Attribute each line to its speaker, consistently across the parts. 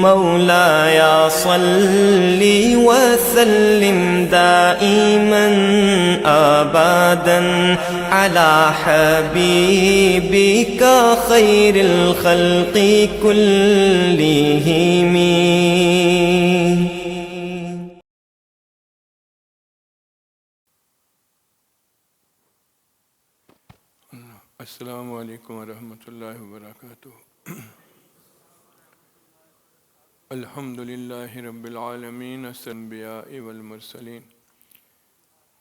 Speaker 1: مولاي صل وسلم دائما أبدا على حبيبك خير الخلق كلهم.
Speaker 2: السلام علیکم ورحمۃ اللہ وبرکاتہ. الحمد للہ رب العالمین الانبیاء والمرسلین.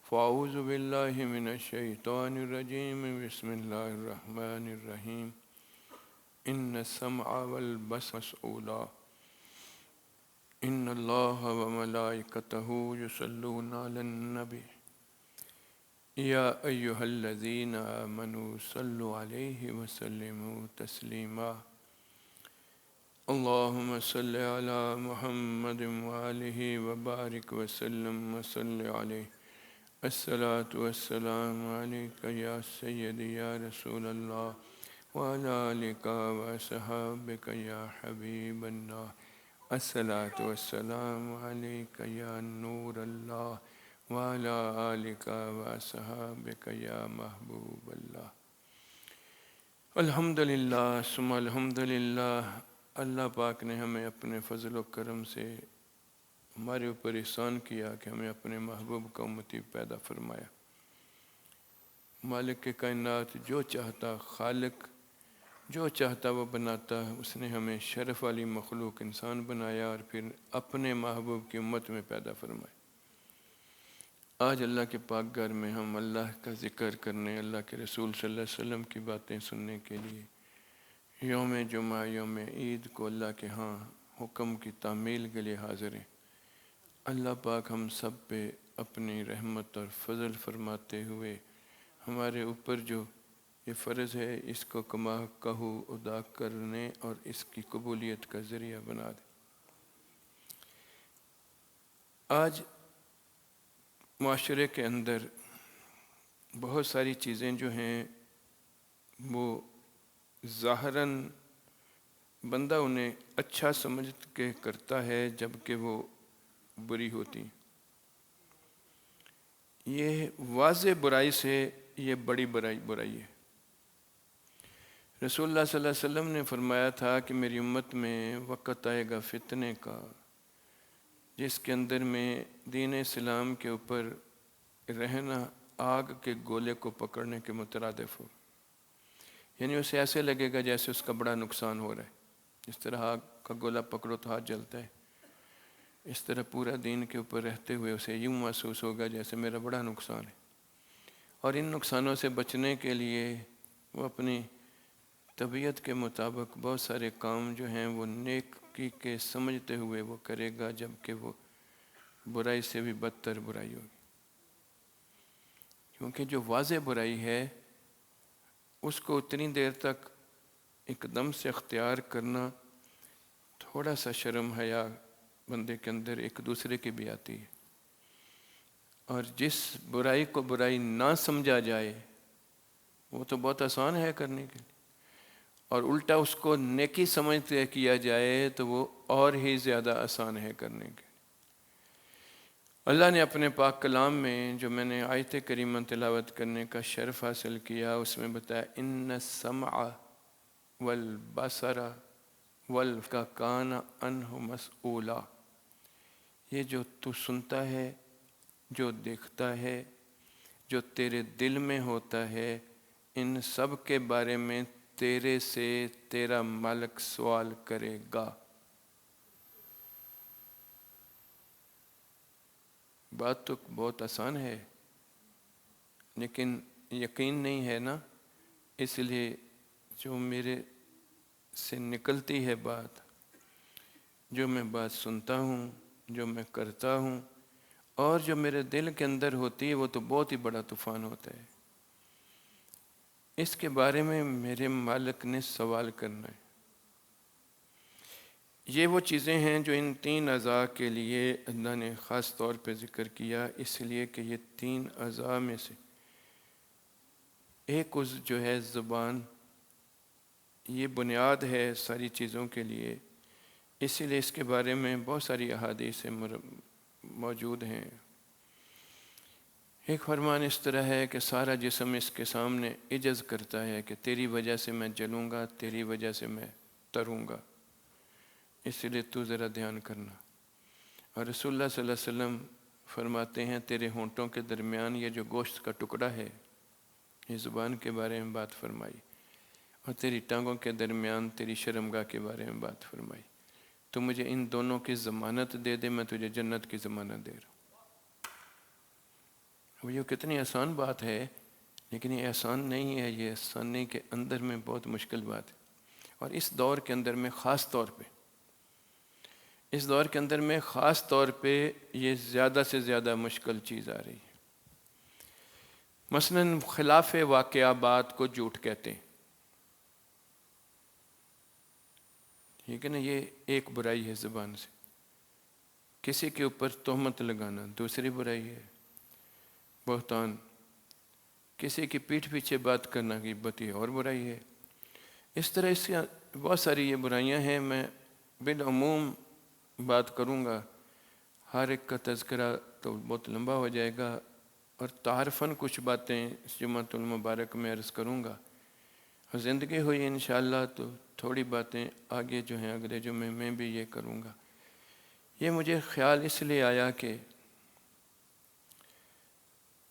Speaker 2: فاعوذ باللہ من الشیطان الرجیم. بسم اللہ الرحمن الرحیم. ان السمع والبصر مسؤولا ان اللہ وملائکتہ یصلون علی النبی یا ایہا الذین آمنوا صلوا علیہ وسلموا تسلیما. اللہم صل علی محمد وآلہ وبارک وسلم وصل علیہ. الصلاۃ والسلام علیک یا سیدی یا رسول اللہ وعلی آلک وصحابک یا حبیب اللہ. الصلاۃ والسلام علیک یا نور اللہ وعلی آلک وصحابک یا محبوب اللہ. الحمدللہ ثم الحمدللہ. اللہ پاک نے ہمیں اپنے فضل و کرم سے ہمارے اوپر احسان کیا کہ ہمیں اپنے محبوب کا امتی پیدا فرمایا. مالک کائنات جو چاہتا، خالق جو چاہتا وہ بناتا. اس نے ہمیں شرف والی مخلوق انسان بنایا اور پھر اپنے محبوب کی امت میں پیدا فرمایا. آج اللہ کے پاک گھر میں ہم اللہ کا ذکر کرنے، اللہ کے رسول صلی اللہ علیہ وسلم کی باتیں سننے کے لیے یوم جمعہ، یوم عید کو اللہ کے ہاں حکم کی تعمیل کے لیے حاضر ہیں. اللہ پاک ہم سب پہ اپنی رحمت اور فضل فرماتے ہوئے ہمارے اوپر جو یہ فرض ہے اس کو کما کہو ادا کرنے اور اس کی قبولیت کا ذریعہ بنا دے. آج معاشرے کے اندر بہت ساری چیزیں جو ہیں وہ ظاہراً بندہ انہیں اچھا سمجھ کے کرتا ہے جبکہ وہ بری ہوتی. یہ واضح برائی سے یہ بڑی برائی ہے. رسول اللہ صلی اللہ علیہ وسلم نے فرمایا تھا کہ میری امت میں وقت آئے گا فتنے کا جس کے اندر میں دین اسلام کے اوپر رہنا آگ کے گولے کو پکڑنے کے مترادف ہو. یعنی اسے ایسے لگے گا جیسے اس کا بڑا نقصان ہو رہا ہے. جس طرح آگ کا گولا پکڑو تو ہاتھ جلتا ہے، اس طرح پورا دین کے اوپر رہتے ہوئے اسے یوں محسوس ہوگا جیسے میرا بڑا نقصان ہے. اور ان نقصانوں سے بچنے کے لیے وہ اپنی طبیعت کے مطابق بہت سارے کام جو ہیں وہ نیکی کے سمجھتے ہوئے وہ کرے گا جبکہ وہ برائی سے بھی بدتر برائی ہوگی. کیونکہ جو واضح برائی ہے اس کو اتنی دیر تک ایک دم سے اختیار کرنا تھوڑا سا شرم حیا بندے کے اندر ایک دوسرے کی بھی آتی ہے. اور جس برائی کو برائی نہ سمجھا جائے وہ تو بہت آسان ہے کرنے کے لیے، اور الٹا اس کو نیکی سمجھتے کیا جائے تو وہ اور ہی زیادہ آسان ہے کرنے کے. اللہ نے اپنے پاک کلام میں جو میں نے آیت کریمہ تلاوت کرنے کا شرف حاصل کیا اس میں بتایا ان السمع والبصر کان عنہ مسئولا. یہ جو تو سنتا ہے، جو دیکھتا ہے، جو تیرے دل میں ہوتا ہے، ان سب کے بارے میں تیرے سے تیرا مالک سوال کرے گا. بات تو بہت آسان ہے لیکن یقین نہیں ہے نا. اس لیے جو میرے سے نکلتی ہے بات، جو میں بات سنتا ہوں، جو میں کرتا ہوں اور جو میرے دل کے اندر ہوتی ہے وہ تو بہت ہی بڑا طوفان ہوتا ہے. اس کے بارے میں میرے مالک نے سوال کرنا ہے. یہ وہ چیزیں ہیں جو ان تین اعضاء کے لیے اللہ نے خاص طور پہ ذکر کیا، اس لیے کہ یہ تین اعضاء میں سے ایک عضو جو ہے زبان، یہ بنیاد ہے ساری چیزوں کے لیے. اسی لیے اس کے بارے میں بہت ساری احادیث موجود ہیں۔ ایک فرمان اس طرح ہے کہ سارا جسم اس کے سامنے عجز کرتا ہے کہ تیری وجہ سے میں جلوں گا، تیری وجہ سے میں تروں گا، اس لیے تو ذرا دھیان کرنا۔ اور رسول اللہ صلی اللہ علیہ وسلم فرماتے ہیں تیرے ہونٹوں کے درمیان یہ جو گوشت کا ٹکڑا ہے، یہ زبان کے بارے میں بات فرمائی، اور تیری ٹانگوں کے درمیان تیری شرمگاہ کے بارے میں بات فرمائی۔ تو مجھے ان دونوں کی ضمانت دے دے، میں تجھے جنت کی ضمانت دے رہا ہوں۔ یہ کتنی آسان بات ہے، لیکن یہ آسان نہیں ہے، یہ آسانی کے اندر میں بہت مشکل بات ہے۔ اور اس دور کے اندر میں خاص طور پہ یہ زیادہ سے زیادہ مشکل چیز آ رہی ہے۔ مثلاً خلاف واقعہ بات کو جھوٹ کہتے ہیں، ٹھیک ہے نا، یہ ایک برائی ہے زبان سے۔ کسی کے اوپر تہمت لگانا دوسری برائی ہے، بہتان۔ کسی کی پیٹھ پیچھے بات کرنا غیبت یہ اور برائی ہے۔ اس طرح اس کی بہت ساری یہ برائیاں ہیں۔ میں بالعموم بات کروں گا، ہر ایک کا تذکرہ تو بہت لمبا ہو جائے گا، اور تعارفاً کچھ باتیں اس جمعۃ المبارک میں عرض کروں گا، اور زندگی ہوئی انشاءاللہ تو تھوڑی باتیں آگے جو ہیں اگلے جمعے میں بھی یہ کروں گا۔ یہ مجھے خیال اس لیے آیا کہ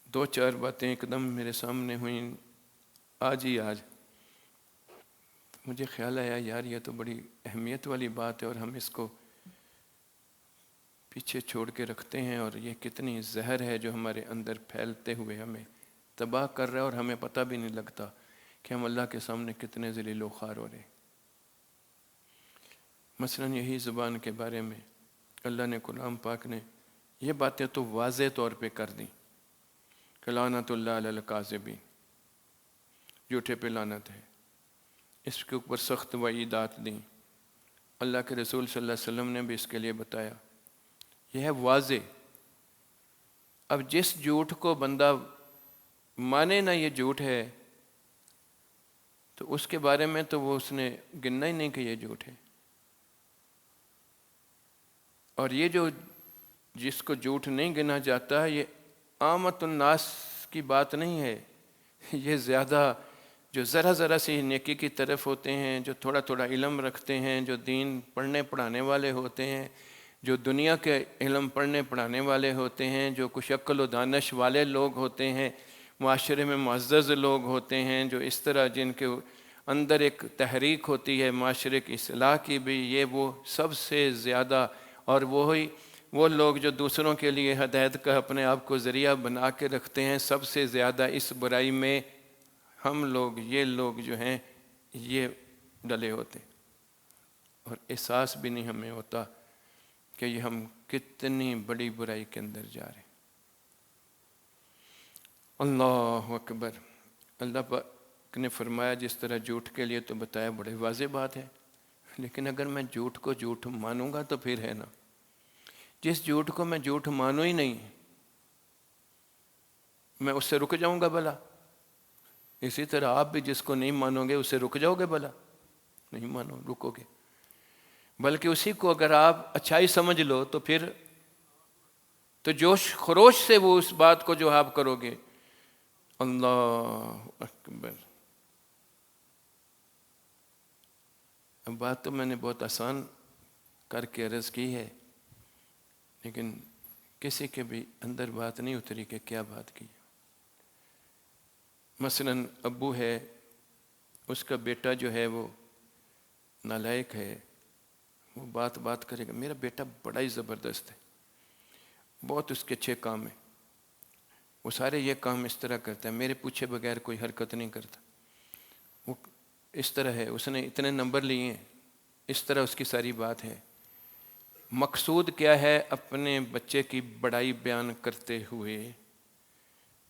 Speaker 2: دو چار باتیں ایک دم میرے سامنے ہوئیں آج مجھے خیال آیا یار یہ تو بڑی اہمیت والی بات ہے، اور ہم اس کو پیچھے چھوڑ کے رکھتے ہیں، اور یہ کتنی زہر ہے جو ہمارے اندر پھیلتے ہوئے ہمیں تباہ کر رہا ہے، اور ہمیں پتہ بھی نہیں لگتا کہ ہم اللہ کے سامنے کتنے ذلیل و خوار ہو رہے ہیں۔ مثلاً یہی زبان کے بارے میں اللہ نے قرآن پاک نے یہ باتیں تو واضح طور پہ کر دیں کہ لعنت اللہ علی الکاذبین، جھوٹے پہ لعنت ہے، اس کے اوپر سخت وعیدات دیں۔ اللہ کے رسول صلی اللہ علیہ وسلم نے بھی اس کے لیے بتایا، یہ ہے واضح۔ اب جس جھوٹ کو بندہ مانے نہ یہ جھوٹ ہے، تو اس کے بارے میں تو وہ اس نے گننا ہی نہیں کہ یہ جھوٹ ہے۔ اور یہ جو جس کو جھوٹ نہیں گنا جاتا، یہ عامت الناس کی بات نہیں ہے، یہ زیادہ جو ذرا ذرا سی نیکی کی طرف ہوتے ہیں، جو تھوڑا تھوڑا علم رکھتے ہیں، جو دین پڑھنے پڑھانے والے ہوتے ہیں، جو دنیا کے علم پڑھنے پڑھانے والے ہوتے ہیں، جو کچھ عقل و دانش والے لوگ ہوتے ہیں، معاشرے میں معزز لوگ ہوتے ہیں، جو اس طرح جن کے اندر ایک تحریک ہوتی ہے معاشرے کی اصلاح کی بھی، یہ وہ سب سے زیادہ، اور وہ لوگ جو دوسروں کے لیے ہدایت کا اپنے آپ کو ذریعہ بنا کے رکھتے ہیں، سب سے زیادہ اس برائی میں ہم لوگ، یہ لوگ جو ہیں یہ ڈلے ہوتے ہیں، اور احساس بھی نہیں ہمیں ہوتا کہ یہ ہم کتنی بڑی برائی کے اندر جا رہے ہیں۔ اللہ اکبر۔ اللہ پاک نے فرمایا جس طرح جھوٹ کے لیے تو بتایا بڑے واضح بات ہے، لیکن اگر میں جھوٹ کو جھوٹ مانوں گا تو پھر ہے نا، جس جھوٹ کو میں جھوٹ مانوں ہی نہیں، میں اس سے رک جاؤں گا بھلا؟ اسی طرح آپ بھی جس کو نہیں مانو گے اسے رک جاؤ گے بھلا؟ نہیں مانو رکو گے، بلکہ اسی کو اگر آپ اچھائی سمجھ لو تو پھر تو جوش خروش سے وہ اس بات کو جو آپ کرو گے۔ اللہ اکبر۔ اب بات تو میں نے بہت آسان کر کے عرض کی ہے، لیکن کسی کے بھی اندر بات نہیں اتری کہ کیا بات کی۔ مثلاً ابو ہے، اس کا بیٹا جو ہے وہ نالائق ہے، وہ بات کرے گا، میرا بیٹا بڑا ہی زبردست ہے، بہت اس کے اچھے کام ہیں، وہ سارے یہ کام اس طرح کرتا ہے، میرے پوچھے بغیر کوئی حرکت نہیں کرتا، وہ اس طرح ہے، اس نے اتنے نمبر لیے ہیں، اس طرح اس کی ساری بات ہے۔ مقصود کیا ہے؟ اپنے بچے کی بڑائی بیان کرتے ہوئے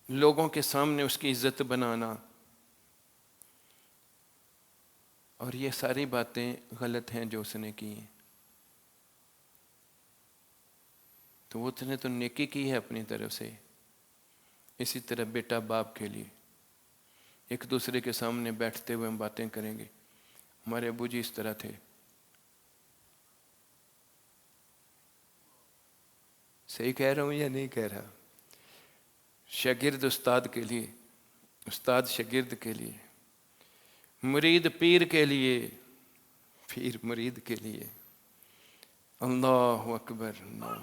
Speaker 2: لوگوں کے سامنے اس کی عزت بنانا، اور یہ ساری باتیں غلط ہیں جو اس نے کی ہیں۔ تو اس نے تو نیکی کی ہے اپنی طرف سے۔ اسی طرح بیٹا باپ کے لیے ایک دوسرے کے سامنے بیٹھتے ہوئے ہم باتیں کریں گے، ہمارے ابو جی اس طرح تھے، صحیح کہہ رہا ہوں یا نہیں کہہ رہا؟ شاگرد استاد کے لیے، استاد شاگرد کے لیے، مرید پیر کے لیے، پیر مرید کے لیے۔ اللہ اکبر، اللہ۔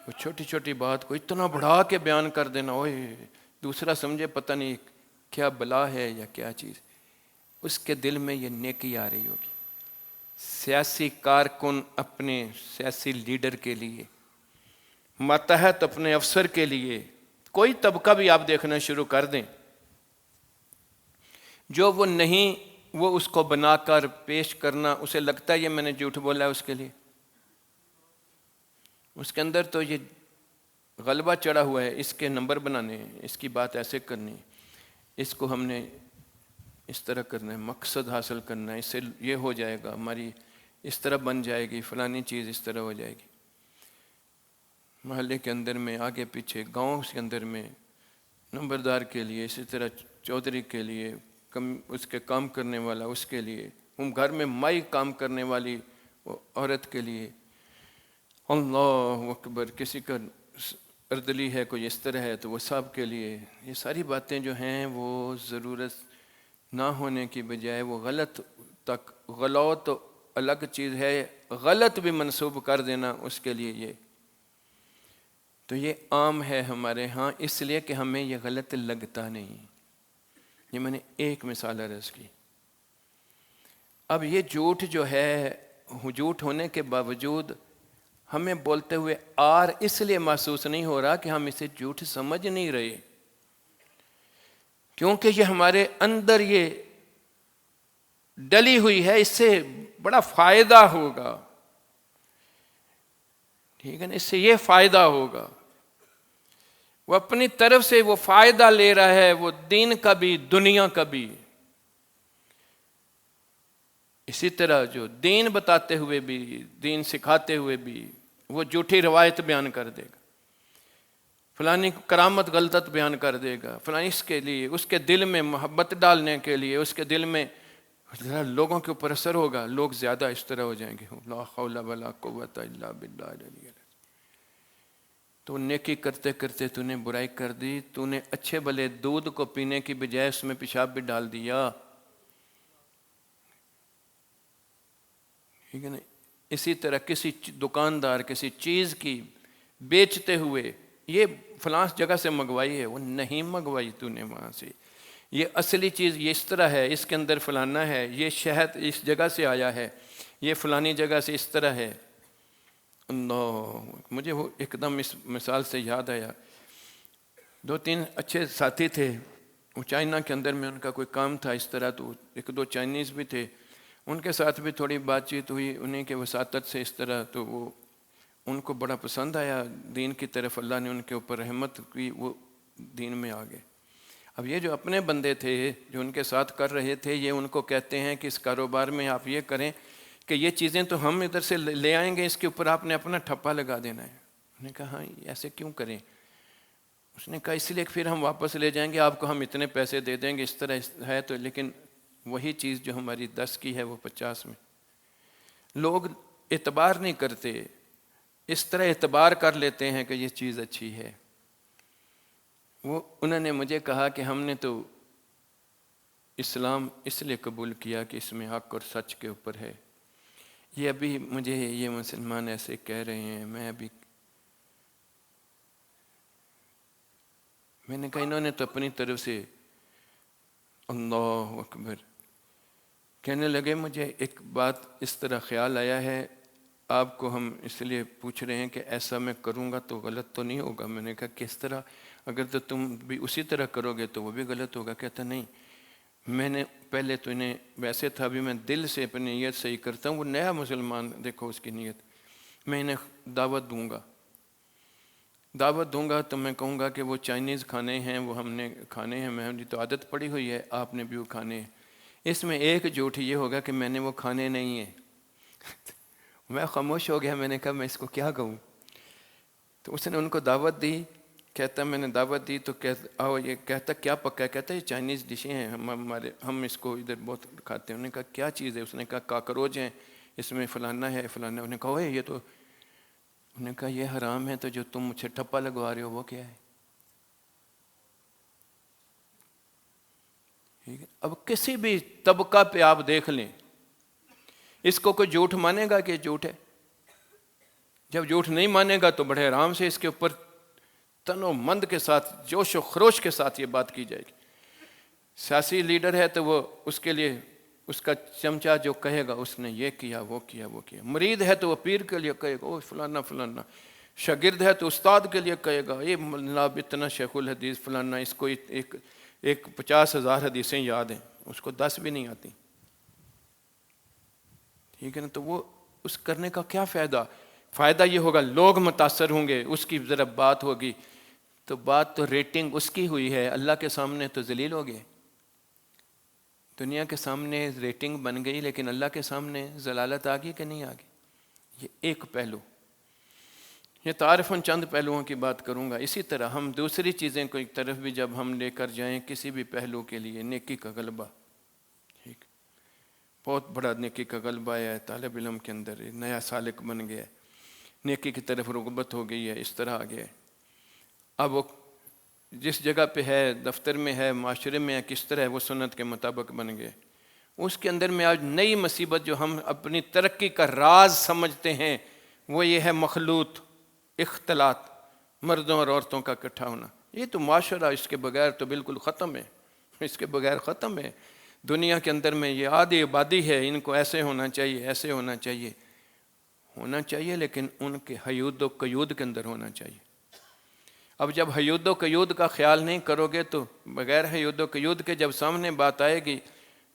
Speaker 2: وہ چھوٹی چھوٹی بات کو اتنا بڑھا کے بیان کر دینا، اوئے دوسرا سمجھے پتہ نہیں کیا بلا ہے یا کیا چیز، اس کے دل میں یہ نیکی آ رہی ہوگی۔ سیاسی کارکن اپنے سیاسی لیڈر کے لیے، ماتحت اپنے افسر کے لیے، کوئی طبقہ بھی آپ دیکھنا شروع کر دیں، جو وہ نہیں وہ اس کو بنا کر پیش کرنا، اسے لگتا ہے یہ میں نے جھوٹ بولا ہے، اس کے لیے اس کے اندر تو یہ غلبہ چڑھا ہوا ہے، اس کے نمبر بنانے ہیں، اس کی بات ایسے کرنی ہے، اس کو ہم نے اس طرح کرنا ہے، مقصد حاصل کرنا ہے، اس سے یہ ہو جائے گا، ہماری اس طرح بن جائے گی، فلانی چیز اس طرح ہو جائے گی۔ محلے کے اندر میں، آگے پیچھے، گاؤں کے اندر میں، نمبردار کے لیے، اسی طرح چودھری کے لیے، اس کے کام کرنے والا اس کے لیے، گھر میں مائی کام کرنے والی عورت کے لیے، اللہ اکبر، کسی کا اردلی ہے، کوئی اس طرح ہے تو وہ سب کے لیے۔ یہ ساری باتیں جو ہیں وہ ضرورت نہ ہونے کی بجائے وہ غلط تک، غلط تو الگ چیز ہے، غلط بھی منسوب کر دینا اس کے لیے، یہ تو یہ عام ہے ہمارے ہاں، اس لیے کہ ہمیں یہ غلط لگتا نہیں۔ یہ میں نے ایک مثال عرض کی۔ اب یہ جھوٹ جو ہے، جھوٹ ہونے کے باوجود ہمیں بولتے ہوئے آر اس لیے محسوس نہیں ہو رہا کہ ہم اسے جھوٹ سمجھ نہیں رہے، کیونکہ یہ ہمارے اندر یہ ڈلی ہوئی ہے، اس سے بڑا فائدہ ہوگا، ٹھیک ہے نا، اس سے یہ فائدہ ہوگا، وہ اپنی طرف سے وہ فائدہ لے رہا ہے، وہ دین کا بھی دنیا کا بھی۔ اسی طرح جو دین بتاتے ہوئے بھی، دین سکھاتے ہوئے بھی وہ جھوٹی روایت بیان کر دے گا، فلانی کرامت غلط بیان کر دے گا، فلانی، اس کے لیے، اس کے دل میں محبت ڈالنے کے لیے، اس کے دل میں لوگوں کے اوپر اثر ہوگا، لوگ زیادہ اس طرح ہو جائیں گے، لا حول ولا قوت الا باللہ العلی العظیم۔ تو نیکی کرتے کرتے تو نے برائی کر دی، تو نے اچھے بھلے دودھ کو پینے کی بجائے اس میں پیشاب بھی ڈال دیا، ٹھیک ہے نا۔ اسی طرح کسی دکاندار کسی چیز کی بیچتے ہوئے، یہ فلاں جگہ سے منگوائی ہے، وہ نہیں منگوائی تو نے وہاں سے، یہ اصلی چیز یہ اس طرح ہے، اس کے اندر فلانا ہے، یہ شہد اس جگہ سے آیا ہے، یہ فلانی جگہ سے اس طرح ہے۔ اللہ، مجھے وہ ایک دم اس مثال سے یاد آیا، 2-3 اچھے ساتھی تھے، وہ چائنا کے اندر میں ان کا کوئی کام تھا اس طرح، تو 1-2 چائنیز بھی تھے، ان کے ساتھ بھی تھوڑی بات چیت ہوئی انہیں کے وساطت سے اس طرح، تو وہ ان کو بڑا پسند آیا دین کی طرف، اللہ نے ان کے اوپر رحمت کی، وہ دین میں آ گئے۔ اب یہ جو اپنے بندے تھے جو ان کے ساتھ کر رہے تھے، یہ ان کو کہتے ہیں کہ اس کاروبار میں آپ یہ کریں کہ یہ چیزیں تو ہم ادھر سے لے آئیں گے، اس کے اوپر آپ نے اپنا ٹھپا لگا دینا ہے۔ انہوں نے کہا ہاں ایسے کیوں کریں؟ اس نے کہا اس لیے کہ پھر ہم واپس لے جائیں گے، آپ کو ہم اتنے پیسے دے دیں گے، اس طرح ہے تو، لیکن وہی چیز جو ہماری 10 کی ہے وہ 50 میں۔ لوگ اعتبار نہیں کرتے، اس طرح اعتبار کر لیتے ہیں کہ یہ چیز اچھی ہے۔ انہوں نے مجھے کہا کہ ہم نے تو اسلام اس لیے قبول کیا کہ اس میں حق اور سچ کے اوپر ہے، یہ ابھی مجھے یہ مسلمان ایسے کہہ رہے ہیں، میں نے کہا انہوں نے تو اپنی طرف سے، اللہ اکبر، کہنے لگے مجھے ایک بات اس طرح خیال آیا ہے، آپ کو ہم اس لیے پوچھ رہے ہیں کہ ایسا میں کروں گا تو غلط تو نہیں ہوگا؟ میں نے کہا کس طرح؟ اگر تو تم بھی اسی طرح کرو گے تو وہ بھی غلط ہوگا۔ کہتا نہیں، میں نے پہلے تو انہیں ویسے تھا، ابھی میں دل سے اپنی نیت صحیح کرتا ہوں، وہ نیا مسلمان دیکھو اس کی نیت، میں انہیں دعوت دوں گا تو میں کہوں گا کہ وہ چائنیز کھانے ہیں وہ ہم نے کھانے ہیں، میں تو عادت پڑی ہوئی ہے، آپ نے بھی وہ کھانے ہیں۔ اس میں ایک جھوٹ یہ ہوگا کہ میں نے وہ کھانے نہیں ہیں۔ میں خاموش ہو گیا، میں نے کہا میں اس کو کیا کہوں؟ تو اس نے ان کو دعوت دی، کہتا میں نے دعوت دی تو آؤ، یہ کہتا کیا پکا ہے؟ کہتا یہ چائنیز ڈشیں ہیں، ہم اس کو ادھر بہت کھاتے ہیں۔ انہوں نے کہا کیا چیز ہے؟ اس نے کہا کاکروچ ہیں، اس میں فلانا ہے فلانا۔ انہوں نے کہا اوے یہ تو، انہوں نے کہا یہ حرام ہے تو جو تم مجھے ٹھپا لگوا رہے ہو وہ کیا ہے؟ ٹھیک ہے، اب کسی بھی طبقہ پہ آپ دیکھ لیں، اس کو کوئی جھوٹ مانے گا کہ جھوٹ ہے؟ جب جھوٹ نہیں مانے گا تو بڑے آرام سے اس کے اوپر تن و مند کے ساتھ، جوش و خروش کے ساتھ یہ بات کی جائے گی۔ سیاسی لیڈر ہے تو وہ اس کے لیے اس کا چمچہ جو کہے گا اس نے یہ کیا وہ کیا وہ کیا، مرید ہے تو وہ پیر کے لیے کہے گا او فلانا فلانا، شاگرد ہے تو استاد کے لیے کہے گا یہ جناب اتنا شیخ الحدیث فلانا، اس کو ایک 50,000 حدیثیں یاد ہیں، اس کو 10 بھی نہیں آتی، ٹھیک ہے نا؟ تو وہ اس کرنے کا کیا فائدہ؟ فائدہ یہ ہوگا لوگ متاثر ہوں گے، اس کی ذرا بات ہوگی تو بات تو ریٹنگ اس کی ہوئی ہے، اللہ کے سامنے تو ذلیل ہو گئے، دنیا کے سامنے ریٹنگ بن گئی لیکن اللہ کے سامنے ضلالت آ گئی کہ نہیں آ گئی؟ یہ ایک پہلو، یہ تعارفاً چند پہلوؤں کی بات کروں گا۔ اسی طرح ہم دوسری چیزیں کو ایک طرف بھی جب ہم لے کر جائیں کسی بھی پہلو کے لیے، نیکی کا غلبہ، ٹھیک، بہت بڑا نیکی کا غلبہ ہے طالب علم کے اندر، نیا سالک بن گیا ہے، نیکی کی طرف رغبت ہو گئی ہے، اس طرح آ گیا ہے۔ اب وہ جس جگہ پہ ہے، دفتر میں ہے، معاشرے میں ہے، کس طرح ہے وہ سنت کے مطابق بن گئے۔ اس کے اندر میں آج نئی مصیبت جو ہم اپنی ترقی کا راز سمجھتے ہیں وہ یہ ہے مخلوط، اختلاط، مردوں اور عورتوں کا اکٹھا ہونا۔ یہ تو معاشرہ اس کے بغیر تو بالکل ختم ہے، اس کے بغیر ختم ہے۔ دنیا کے اندر میں یہ آدھی آبادی ہے، ان کو ایسے ہونا چاہیے، ایسے ہونا چاہیے، ہونا چاہیے، لیکن ان کے حیود و قیود کے اندر ہونا چاہیے۔ اب جب حیود و قیود کا خیال نہیں کرو گے تو بغیر حیود و قیود کے جب سامنے بات آئے گی،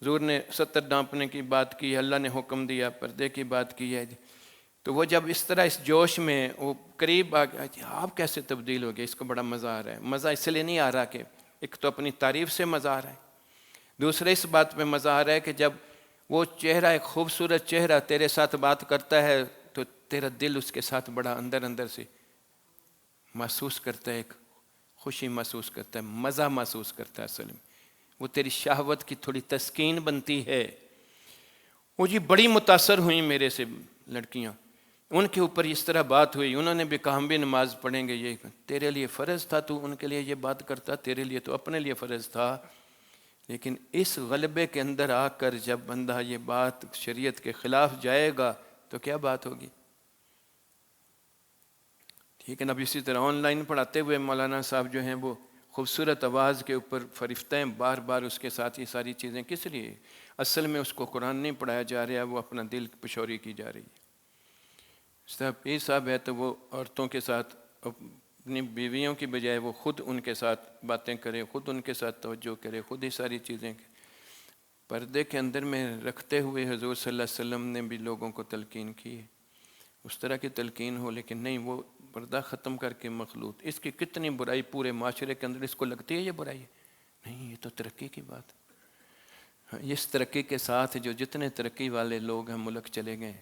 Speaker 2: حضور نے 70 ڈانپنے کی بات کی، اللہ نے حکم دیا، پردے کی بات کی ہے، تو وہ جب اس طرح اس جوش میں وہ قریب آ گیا، آپ کیسے تبدیل ہو گئے؟ اس کو بڑا مزہ آ رہا ہے۔ مزہ اس لیے نہیں آ رہا کہ ایک تو اپنی تعریف سے مزہ آ رہا ہے، دوسرے اس بات پہ مزہ آ رہا ہے کہ جب وہ چہرہ، ایک خوبصورت چہرہ تیرے ساتھ بات کرتا ہے تو تیرا دل اس کے ساتھ بڑا اندر اندر سے محسوس کرتا ہے، ایک خوشی محسوس کرتا ہے، مزہ محسوس کرتا ہے، اصل میں وہ تیری شہوت کی تھوڑی تسکین بنتی ہے۔ وہ جی بڑی متاثر ہوئیں میرے سے لڑکیاں، ان کے اوپر اس طرح بات ہوئی، انہوں نے بھی کہا ہم بھی نماز پڑھیں گے، یہ تیرے لیے فرض تھا، تو ان کے لیے یہ بات کرتا، تیرے لیے تو اپنے لیے فرض تھا۔ لیکن اس غلبے کے اندر آ کر جب بندہ یہ بات شریعت کے خلاف جائے گا تو کیا بات ہوگی؟ ٹھیک ہے نا؟ اب اسی طرح آن لائن پڑھاتے ہوئے مولانا صاحب جو ہیں وہ خوبصورت آواز کے اوپر فرفتہ ہیں، بار بار اس کے ساتھ یہ ساری چیزیں کس لیے؟ اصل میں اس کو قرآن نہیں پڑھایا جا رہا، وہ اپنا دل پشوری کی جا رہی ہے۔ صاحب پیر صاحب ہے تو وہ عورتوں کے ساتھ، اپنی بیویوں کی بجائے وہ خود ان کے ساتھ باتیں کرے، خود ان کے ساتھ توجہ کرے، خود ہی ساری چیزیں پردے کے اندر میں رکھتے ہوئے حضور صلی اللہ علیہ وسلم نے بھی لوگوں کو تلقین کی ہے، اس طرح کی تلقین ہو، لیکن نہیں، وہ پردہ ختم کر کے مخلوط۔ اس کی کتنی برائی پورے معاشرے کے اندر، اس کو لگتی ہے یہ برائی ہے؟ نہیں، یہ تو ترقی کی بات ہے۔ اس ترقی کے ساتھ جو جتنے ترقی والے لوگ ہیں ملک چلے گئے،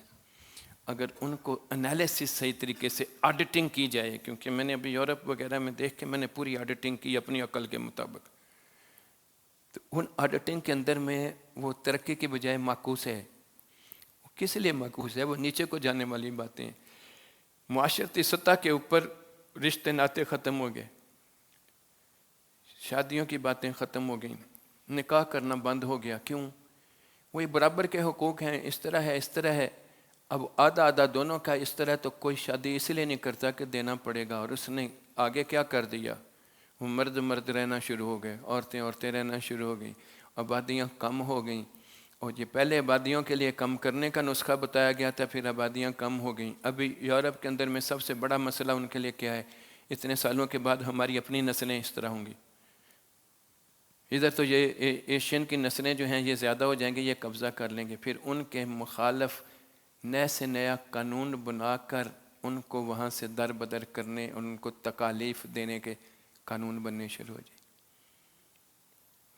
Speaker 2: اگر ان کو انالیسس صحیح طریقے سے آڈیٹنگ کی جائے، کیونکہ میں نے ابھی یورپ وغیرہ میں دیکھ کے میں نے پوری آڈیٹنگ کی اپنی عقل کے مطابق، تو ان آڈیٹنگ کے اندر میں وہ ترقی کی بجائے معکوس ہے۔ کس لیے معکوس ہے؟ وہ نیچے کو جانے والی باتیں ہیں، معاشرتی سطح کے اوپر رشتے ناطے ختم ہو گئے، شادیوں کی باتیں ختم ہو گئیں، نکاح کرنا بند ہو گیا۔ کیوں؟ وہی برابر کے حقوق ہیں، اس طرح ہے، اس طرح ہے، اب آدھا آدھا دونوں کا اس طرح، تو کوئی شادی اس لیے نہیں کرتا کہ دینا پڑے گا، اور اس نے آگے کیا کر دیا؟ وہ مرد مرد رہنا شروع ہو گئے، عورتیں عورتیں رہنا شروع ہو گئیں، آبادیاں کم ہو گئیں، اور یہ پہلے آبادیوں کے لیے کم کرنے کا نسخہ بتایا گیا تھا، پھر آبادیاں کم ہو گئیں۔ ابھی یورپ کے اندر میں سب سے بڑا مسئلہ ان کے لیے کیا ہے؟ اتنے سالوں کے بعد ہماری اپنی نسلیں اس طرح ہوں گی، ادھر تو یہ ایشین کی نسلیں جو ہیں یہ زیادہ ہو جائیں گے، یہ قبضہ کر لیں گے، پھر ان کے مخالف نئے سے نیا قانون بنا کر ان کو وہاں سے در بدر کرنے، ان کو تکالیف دینے کے قانون بننے شروع ہو جائیں،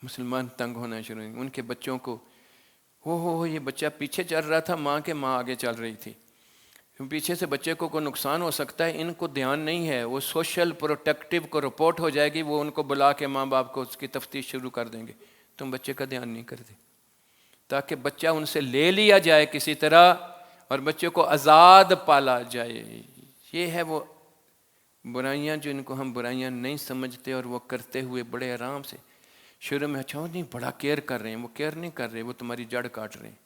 Speaker 2: مسلمان تنگ ہونا شروع ہو، ان کے بچوں کو ہو یہ بچہ پیچھے چل رہا تھا ماں کے، ماں آگے چل رہی تھی، پیچھے سے بچے کو کوئی نقصان ہو سکتا ہے، ان کو دھیان نہیں ہے، وہ سوشل پروٹیکٹیو کو رپورٹ ہو جائے گی، وہ ان کو بلا کے ماں باپ کو اس کی تفتیش شروع کر دیں گے، تم بچے کا دھیان نہیں کرتے، تاکہ بچہ ان سے لے لیا جائے کسی طرح اور بچے کو آزاد پالا جائے۔ یہ ہے وہ برائیاں جو ان کو ہم برائیاں نہیں سمجھتے اور وہ کرتے ہوئے بڑے آرام سے شروع میں اچھا نہیں بڑا کیئر کر رہے ہیں، وہ کیئر نہیں کر رہے، وہ تمہاری جڑ کاٹ رہے ہیں۔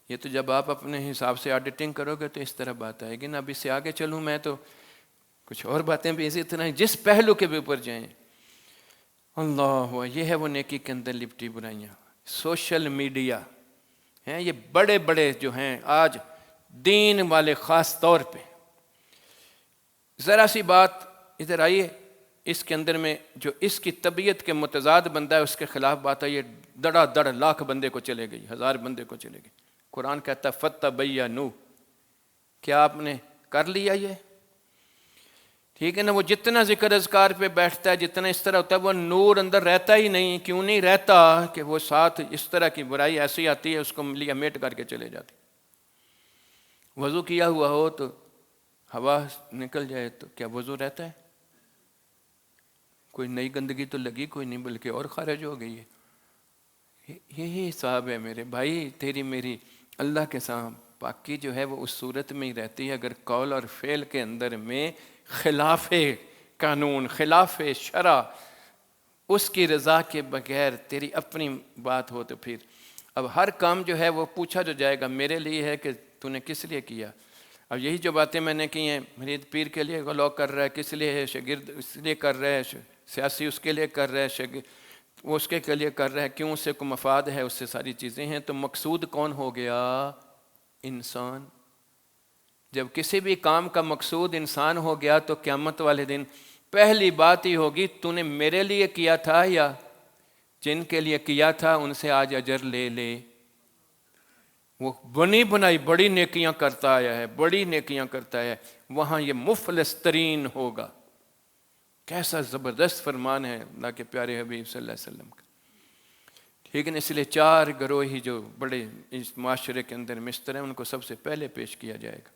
Speaker 2: یہ تو جب آپ اپنے حساب سے آڈیٹنگ کرو گے تو اس طرح بات آئے گی نا۔ اب اس سے آگے چلوں میں تو کچھ اور باتیں بھی اسی طرح جس پہلو کے بھی اوپر جائیں۔ اللہ، یہ ہے وہ نیکی کے اندر لپٹی برائیاں۔ سوشل میڈیا ہیں، یہ بڑے بڑے جو ہیں آج دین والے خاص طور پہ، ذرا سی بات ادھر آئیے، اس کے اندر میں جو اس کی طبیعت کے متضاد بندہ ہے اس کے خلاف بات آئی ہے، دڑا دڑ لاکھ بندے کو چلے گئی، 1000 بندے کو چلے گئی۔ قرآن کہتا ہے فَتَّبَيَّنُوا، کیا آپ نے کر لیا یہ؟ ٹھیک ہے نا، وہ جتنا ذکر اذکار پہ بیٹھتا ہے، جتنا اس طرح ہوتا ہے، وہ نور اندر رہتا ہی نہیں۔ کیوں نہیں رہتا؟ کہ وہ ساتھ اس طرح کی برائی ایسی آتی ہے، اس کو لیا میٹ کر کے چلے جاتی۔ وضو کیا ہوا ہو تو ہوا نکل جائے تو کیا وضو رہتا ہے؟ کوئی نئی گندگی تو لگی کوئی نہیں، بلکہ اور خارج ہو گئی ہے۔ یہی حساب ہے میرے بھائی، تیری میری اللہ کے سامنے پاکی جو ہے وہ اس صورت میں ہی رہتی ہے اگر قول اور فعل کے اندر میں خلاف قانون، خلاف شرع، اس کی رضا کے بغیر تیری اپنی بات ہو تو پھر اب ہر کام جو ہے وہ پوچھا جو جائے گا میرے لیے ہے کہ تو نے کس لیے کیا۔ اب یہی جو باتیں میں نے کی ہیں، مرید پیر کے لیے غلو کر رہا ہے، کس لیے ہے، شاگرد اس لیے کر رہا ہے، سیاسی اس کے لیے کر رہا ہے، وہ اس کے لیے کر رہا ہے، کیوں؟ اس سے کوئی مفاد ہے، اس سے ساری چیزیں ہیں۔ تو مقصود کون ہو گیا؟ انسان۔ جب کسی بھی کام کا مقصود انسان ہو گیا تو قیامت والے دن پہلی بات ہی ہوگی تو نے میرے لیے کیا تھا یا جن کے لیے کیا تھا ان سے آج اجر لے لے۔ وہ بنی بنائی بڑی نیکیاں کرتا آیا ہے، بڑی نیکیاں کرتا ہے، وہاں یہ مفلس ترین ہوگا۔ کیسا زبردست فرمان ہے اللہ کے پیارے حبیب صلی اللہ علیہ وسلم کا۔ ٹھیک ہے، اس لیے 4 گروہی جو بڑے اس معاشرے کے اندر مستر ہیں ان کو سب سے پہلے پیش کیا جائے گا۔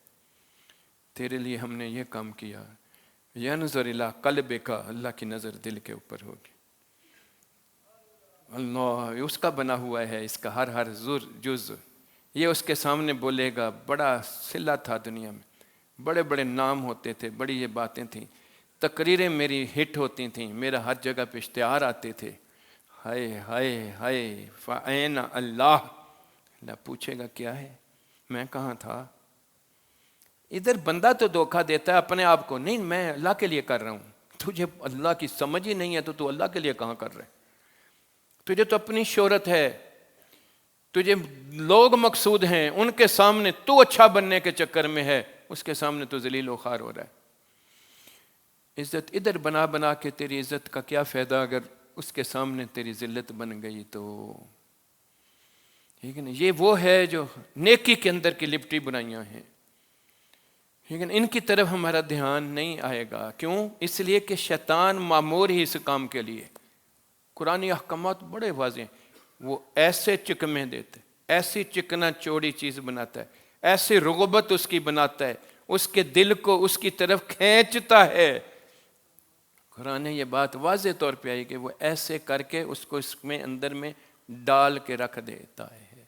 Speaker 2: تیرے لیے ہم نے یہ کام کیا، ینظر الی قلبک، اللہ کی نظر دل کے اوپر ہوگی۔ اللہ اس کا بنا ہوا ہے، اس کا ہر جز یہ اس کے سامنے بولے گا۔ بڑا صلہ تھا دنیا میں، بڑے بڑے نام ہوتے تھے، بڑی یہ باتیں تھیں، تقریریں میری ہٹ ہوتی تھیں، میرا ہر جگہ پہ اشتہار آتے تھے۔ ہائے ہائے ہائے فَأَيْنَ اللہ، اللہ پوچھے گا کیا ہے، میں کہاں تھا؟ ادھر بندہ تو دھوکہ دیتا ہے اپنے آپ کو، نہیں میں اللہ کے لیے کر رہا ہوں۔ تجھے اللہ کی سمجھ ہی نہیں ہے تو اللہ کے لیے کہاں کر رہے؟ تجھے تو اپنی شہرت ہے، تجھے لوگ مقصود ہیں، ان کے سامنے تو اچھا بننے کے چکر میں ہے، اس کے سامنے تو ذلیل و خوار ہو رہا ہے۔ عزت ادھر بنا بنا کے تیری عزت کا کیا فائدہ اگر اس کے سامنے تیری ذلت بن گئی تو؟ ٹھیک ہے نا، یہ وہ ہے جو نیکی کے اندر کی لپٹی بنائیاں ہیں، لیکن ان کی طرف ہمارا دھیان نہیں آئے گا۔ کیوں؟ اس لیے کہ شیطان معمور ہی اس کام کے لیے۔ قرآن احکامات بڑے واضح ہیں، وہ ایسے چکمے دیتے، ایسی چکنا چوڑی چیز بناتا ہے، ایسی رغبت اس کی بناتا ہے، اس کے دل کو اس کی طرف کھینچتا ہے۔ قرآن یہ بات واضح طور پہ آئی کہ وہ ایسے کر کے اس کو اس میں اندر میں ڈال کے رکھ دیتا ہے۔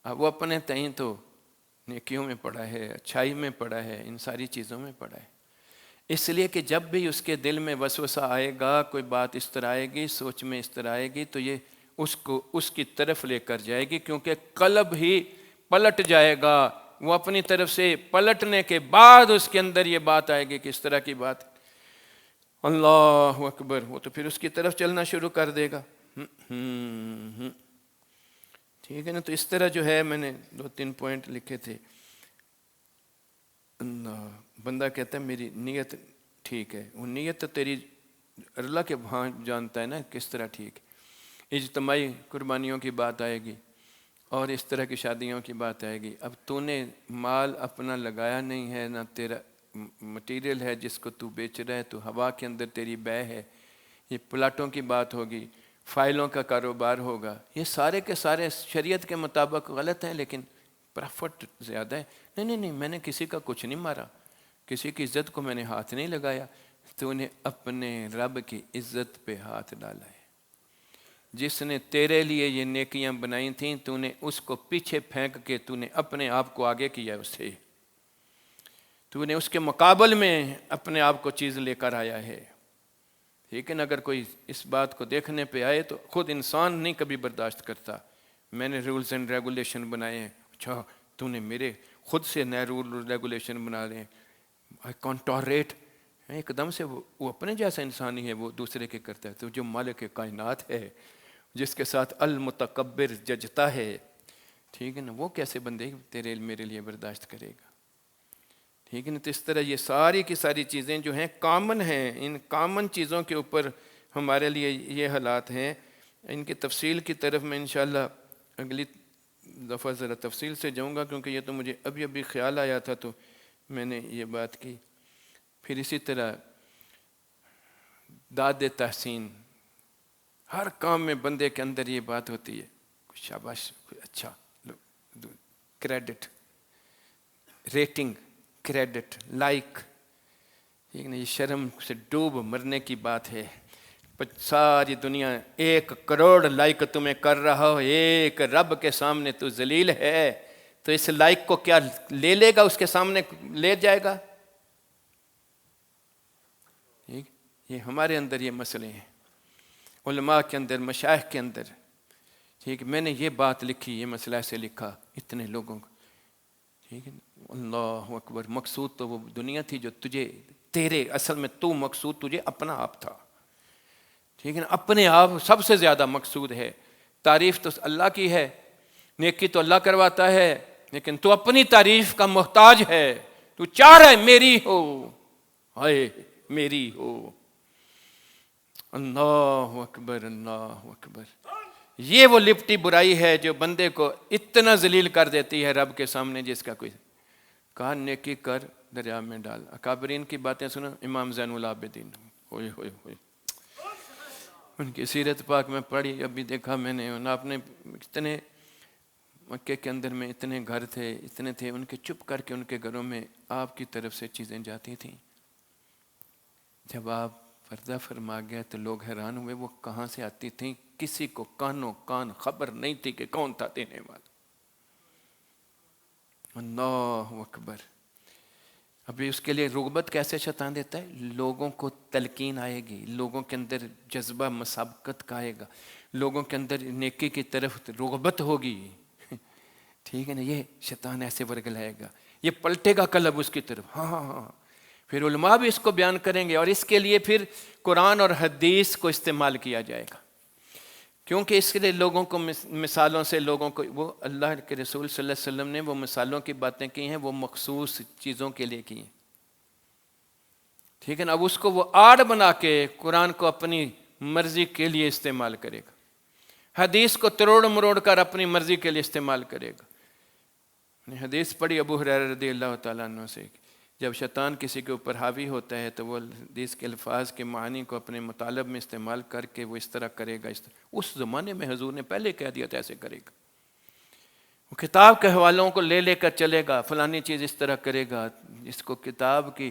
Speaker 2: اب وہ اپنے تئیں تو نیکیوں میں پڑا ہے، اچھائی میں پڑا ہے، ان ساری چیزوں میں پڑا ہے۔ اس لیے کہ جب بھی اس کے دل میں وسوسہ آئے گا، کوئی بات اس طرح آئے گی، سوچ میں اس طرح آئے گی، تو یہ اس کو اس کی طرف لے کر جائے گی، کیونکہ قلب ہی پلٹ جائے گا۔ وہ اپنی طرف سے پلٹنے کے بعد اس کے اندر یہ بات آئے گی کہ اس طرح کی بات، اللہ اکبر، وہ تو پھر اس کی طرف چلنا شروع کر دے گا۔ ٹھیک ہے نا، تو اس طرح جو ہے میں نے 2-3 پوائنٹ لکھے تھے۔ بندہ کہتا ہے میری نیت ٹھیک ہے، وہ نیت تو تیری اللہ کے وہاں جانتا ہے نا کس طرح ٹھیک ہے۔ اجتماعی قربانیوں کی بات آئے گی اور اس طرح کی شادیوں کی بات آئے گی۔ اب تو نے مال اپنا لگایا نہیں ہے، نہ تیرا مٹیریل ہے جس کو تو بیچ رہا ہے، تو ہوا کے اندر تیری بے ہے۔ یہ پلاٹوں کی بات ہوگی، فائلوں کا کاروبار ہوگا، یہ سارے کے سارے شریعت کے مطابق غلط ہیں، لیکن پرافٹ زیادہ ہے۔ نہیں، میں نے کسی کا کچھ نہیں مارا، کسی کی عزت کو میں نے ہاتھ نہیں لگایا۔ تو نے اپنے رب کی عزت پہ ہاتھ ڈالا ہے۔ جس نے تیرے لیے یہ نیکیاں بنائی تھیں، تو نے اس کو پیچھے پھینک کے تو نے اپنے آپ کو آگے کیا اس سے۔ تو نے اس کے مقابل میں اپنے آپ کو چیز لے کر آیا ہے. لیکن اگر کوئی اس بات کو دیکھنے پہ آئے تو خود انسان نہیں کبھی برداشت کرتا. میں نے رولز اینڈ ریگولیشن بنائے ہیں, اچھا تو نے میرے خود سے نئے رول ریگولیشن بنا لے, آئی کانٹ ٹالریٹ. ایک دم سے وہ اپنے جیسا انسان ہی ہے, وہ دوسرے کے کرتا ہے. تو جو مالک کائنات ہے, جس کے ساتھ المتکبر ججتا ہے, ٹھیک ہے نا, وہ کیسے بندے تیرے میرے لیے برداشت کرے گا. ٹھیک ہے نا. تو اس طرح یہ ساری کی ساری چیزیں جو ہیں کامن ہیں, ان کامن چیزوں کے اوپر ہمارے لیے یہ حالات ہیں. ان کی تفصیل کی طرف میں انشاءاللہ اگلی دفعہ ذرا تفصیل سے جاؤں گا, کیونکہ یہ تو مجھے ابھی خیال آیا تھا تو میں نے یہ بات کی. پھر اسی طرح داد تحسین, ہر کام میں بندے کے اندر یہ بات ہوتی ہے, شاباش, اچھا, کریڈٹ, ریٹنگ, کریڈٹ, لائک. ٹھیک ہے, یہ شرم سے ڈوب مرنے کی بات ہے. ساری دنیا 1 کروڑ لائک تمہیں کر رہا ہو, ایک رب کے سامنے تو ذلیل ہے, تو اس لائک کو کیا لے لے گا, اس کے سامنے لے جائے گا. ٹھیک, یہ ہمارے اندر یہ مسئلے ہیں, علماء کے اندر, مشائخ کے اندر. ٹھیک, میں نے یہ بات لکھی, یہ مسئلہ ایسے لکھا اتنے لوگوں کو. ٹھیک ہے, اللہ اکبر. مقصود تو وہ دنیا تھی جو تجھے, تیرے اصل میں تو مقصود تجھے اپنا آپ تھا. ٹھیک ہے نا, اپنے آپ سب سے زیادہ مقصود ہے. تعریف تو اللہ کی ہے, نیکی تو اللہ کرواتا ہے, لیکن تو اپنی تعریف کا محتاج ہے. تو چاہ رہا ہے میری ہو, ہائے میری ہو. اللہ اکبر, اللہ اکبر. یہ وہ لپٹی برائی ہے جو بندے کو اتنا ذلیل کر دیتی ہے رب کے سامنے, جس کا کوئی. کہا نیکی کر دریا میں ڈال. اکابرین کی باتیں سنو, امام زین العابدین, ہوئے ہوئے ہوئے, ان کی سیرت پاک میں پڑھی, ابھی دیکھا میں نے. آپ نے اتنے مکے کے اندر میں اتنے گھر تھے, اتنے تھے, ان کے چپ کر کے ان کے گھروں میں آپ کی طرف سے چیزیں جاتی تھیں. جب آپ پردہ فرما گیا تو لوگ حیران ہوئے, وہ کہاں سے آتی تھیں. کسی کو کانوں کان خبر نہیں تھی کہ کون تھا دینے والا. اللہ اکبر. ابھی اس کے لیے رغبت کیسے شیطان دیتا ہے, لوگوں کو تلقین آئے گی, لوگوں کے اندر جذبہ مسابقت کا آئے گا, لوگوں کے اندر نیکی کی طرف رغبت ہوگی. ٹھیک ہے نا, یہ شیطان ایسے ورگلائے گا, یہ پلٹے گا قلب اس کی طرف. ہاں ہاں ہاں. پھر علماء بھی اس کو بیان کریں گے, اور اس کے لیے پھر قرآن اور حدیث کو استعمال کیا جائے گا, کیونکہ اس کے لیے لوگوں کو مثالوں سے, لوگوں کو, وہ اللہ کے رسول صلی اللہ علیہ وسلم نے وہ مثالوں کی باتیں کی ہیں, وہ مخصوص چیزوں کے لیے کی ہیں. ٹھیک ہے نا. اب اس کو وہ آڑ بنا کے قرآن کو اپنی مرضی کے لیے استعمال کرے گا, حدیث کو تروڑ مروڑ کر اپنی مرضی کے لیے استعمال کرے گا. حدیث پڑھی ابو ہریرہ رضی اللہ تعالیٰ عنہ سے, جب شیطان کسی کے اوپر حاوی ہوتا ہے تو وہ حدیث کے الفاظ کے معنی کو اپنے مطالب میں استعمال کر کے وہ اس طرح کرے گا. اس زمانے میں حضور نے پہلے کہہ دیا تھا ایسے کرے گا. وہ کتاب کے حوالوں کو لے کر چلے گا, فلانی چیز اس طرح کرے گا. جس کو کتاب کی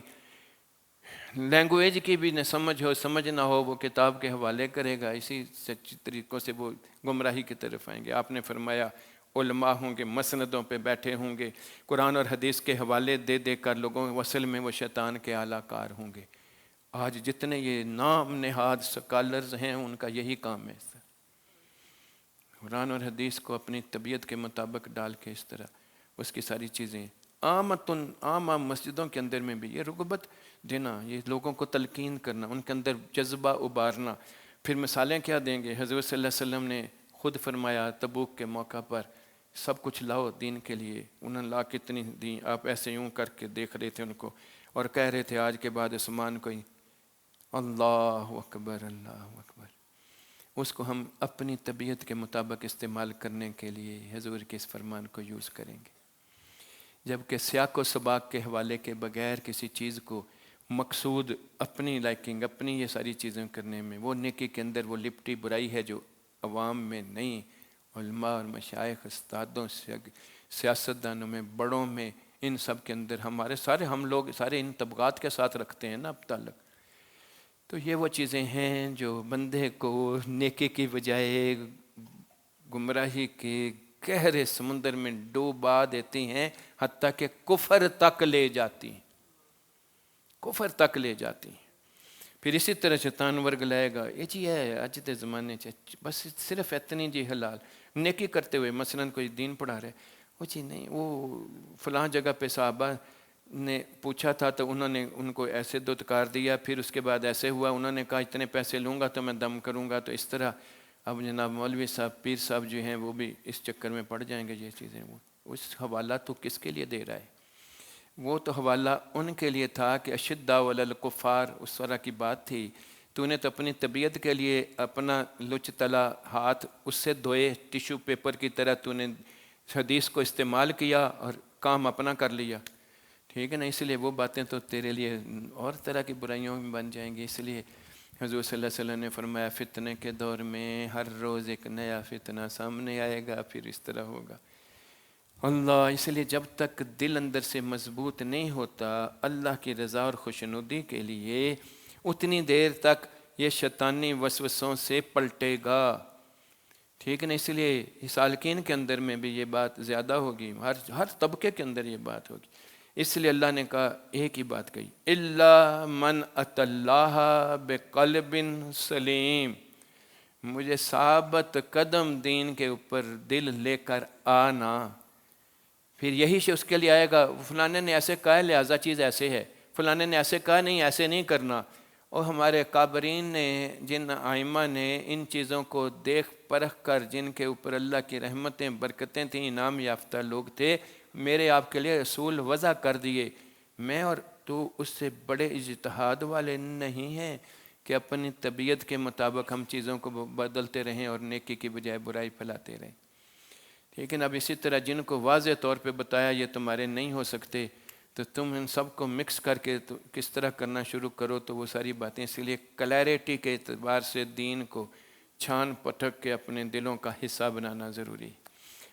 Speaker 2: لینگویج کی بھی نہ سمجھ ہو, سمجھ نہ ہو, وہ کتاب کے حوالے کرے گا. اسی طریقوں سے وہ گمراہی کی طرف آئیں گے. آپ نے فرمایا علماء ہوں گے, مسندوں پہ بیٹھے ہوں گے, قرآن اور حدیث کے حوالے دے کر لوگوں وصل میں وہ شیطان کے اعلیٰ کار ہوں گے. آج جتنے یہ نام نہاد سکالرز ہیں, ان کا یہی کام ہے, قرآن اور حدیث کو اپنی طبیعت کے مطابق ڈال کے اس طرح اس کی ساری چیزیں عام مسجدوں کے اندر میں بھی یہ رغبت دینا, یہ لوگوں کو تلقین کرنا, ان کے اندر جذبہ ابارنا. پھر مثالیں کیا دیں گے. حضرت صلی اللہ علیہ وسلم نے خود فرمایا تبوک کے موقع پر, سب کچھ لاؤ دین کے لیے. انہوں نے لا کتنی دیں, آپ ایسے یوں کر کے دیکھ رہے تھے ان کو, اور کہہ رہے تھے آج کے بعد عثمان کو ہی. اللہ اکبر, اللہ اکبر. اس کو ہم اپنی طبیعت کے مطابق استعمال کرنے کے لیے حضور کے اس فرمان کو یوز کریں گے, جبکہ سیاق و سباق کے حوالے کے بغیر کسی چیز کو مقصود اپنی لائکنگ, اپنی یہ ساری چیزیں کرنے میں, وہ نیکی کے اندر وہ لپٹی برائی ہے جو عوام میں نہیں, علماء اور مشائخ, استادوں, سیاستدانوں میں, بڑوں میں, ان سب کے اندر ہمارے سارے, ہم لوگ سارے ان طبقات کے ساتھ رکھتے ہیں نا اب تعلق. تو یہ وہ چیزیں ہیں جو بندے کو نیکی کی بجائے گمراہی کے گہرے سمندر میں ڈوبا دیتی ہیں, حتیٰ کہ کفر تک لے جاتی ہیں. کفر تک لے جاتی ہیں۔ پھر اسی طرح شیطان ورگ لائے گا، یہ جی ہے اج کے زمانے بس صرف اتنی جی حلال نیکی کرتے ہوئے، مثلا کوئی دین پڑھا رہے، وہ جی نہیں، وہ فلاں جگہ پہ صحابہ نے پوچھا تھا تو انہوں نے ان کو ایسے دھتکار دیا، پھر اس کے بعد ایسے ہوا، انہوں نے کہا اتنے پیسے لوں گا تو میں دم کروں گا، تو اس طرح اب جناب مولوی صاحب پیر صاحب جو ہیں وہ بھی اس چکر میں پڑ جائیں گے۔ یہ چیزیں وہ اس حوالہ تو کس کے لیے دے رہا ہے؟ وہ تو حوالہ ان کے لیے تھا کہ اشداء علی الکفار، اس طرح کی بات تھی۔ تو نے تو اپنی طبیعت کے لیے اپنا لچ تلا ہاتھ اس سے دھوئے ٹیشو پیپر کی طرح، تو نے حدیث کو استعمال کیا اور کام اپنا کر لیا، ٹھیک ہے نا؟ اس لیے وہ باتیں تو تیرے لیے اور طرح کی برائیوں میں بن جائیں گی۔ اس لیے حضور صلی اللہ علیہ وسلم نے فرمایا فتنے کے دور میں ہر روز ایک نیا فتنہ سامنے آئے گا، پھر اس طرح ہوگا۔ اللہ، اس لیے جب تک دل اندر سے مضبوط نہیں ہوتا اللہ کی رضا اور خوشنودی کے لیے، اتنی دیر تک یہ شیطانی وسوسوں سے پلٹے گا، ٹھیک ہے نا؟ اس لیے سالکین کے اندر میں بھی یہ بات زیادہ ہوگی، ہر طبقے کے اندر یہ بات ہوگی۔ اس لیے اللہ نے کہا ایک ہی بات کہی، الا من اتى اللہ بقلب سلیم، مجھے ثابت قدم دین کے اوپر دل لے کر آنا۔ پھر یہی سے اس کے لیے آئے گا، فلانے نے ایسے کہا ہے لہٰذا چیز ایسے ہے، فلانے نے ایسے کہا نہیں ایسے نہیں کرنا۔ اور ہمارے کابرین نے، جن آئمہ نے ان چیزوں کو دیکھ پرکھ کر، جن کے اوپر اللہ کی رحمتیں برکتیں تھیں، انعام یافتہ لوگ تھے، میرے آپ کے لیے اصول وضع کر دیے۔ میں اور تو اس سے بڑے اجتہاد والے نہیں ہیں کہ اپنی طبیعت کے مطابق ہم چیزوں کو بدلتے رہیں اور نیکی کی بجائے برائی پھیلاتے رہیں، لیکن اب اسی طرح جن کو واضح طور پہ بتایا یہ تمہارے نہیں ہو سکتے، تو تم ان سب کو مکس کر کے تو کس طرح کرنا شروع کرو، تو وہ ساری باتیں، اس لیے کلیئرٹی کے اعتبار سے دین کو چھان پٹک کے اپنے دلوں کا حصہ بنانا ضروری ہے۔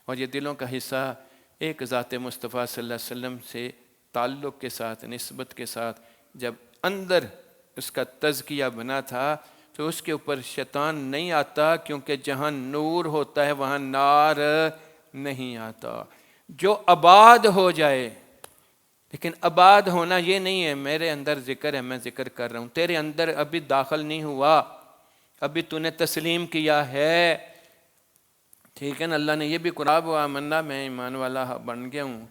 Speaker 2: اور یہ دلوں کا حصہ ایک ذات مصطفیٰ صلی اللہ علیہ وسلم سے تعلق کے ساتھ، نسبت کے ساتھ جب اندر اس کا تزکیہ بنا تھا تو اس کے اوپر شیطان نہیں آتا، کیونکہ جہاں نور ہوتا ہے وہاں نار نہیں آتا۔ جو آباد ہو جائے، لیکن آباد ہونا یہ نہیں ہے میرے اندر ذکر ہے میں ذکر کر رہا ہوں، تیرے اندر ابھی داخل نہیں ہوا، ابھی تو نے تسلیم کیا ہے، ٹھیک ہے نا؟ اللہ نے یہ بھی قرآن ہوا منا میں ایمان والا بن گیا ہوں۔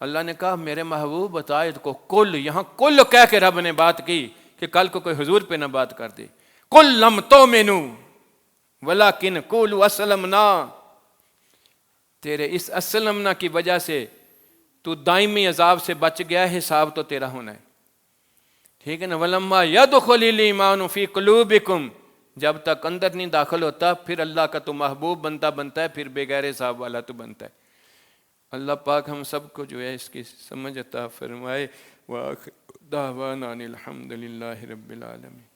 Speaker 2: اللہ نے کہا میرے محبوب بتا اس کو کل، یہاں کل کہہ کے رب نے بات کی کہ کل کو کوئی حضور پہ نہ بات کر دے۔ کل لم تؤمنوا ولکن قولوا اسلمنا، تیرے اس اسلمنا کی وجہ سے تو دائمی عذاب سے بچ گیا، حساب تو تیرا ہونا ہے، ٹھیک ہے نا؟ ولما يدخل الایمان فی قلوبکم، جب تک اندر نہیں داخل ہوتا پھر اللہ کا تو محبوب بنتا ہے، پھر بغیر حساب والا تو بنتا ہے۔ اللہ پاک ہم سب کو جو ہے اس کی سمجھ عطا فرمائے۔ وآخر دعوانا ان الحمد للہ رب العالمین۔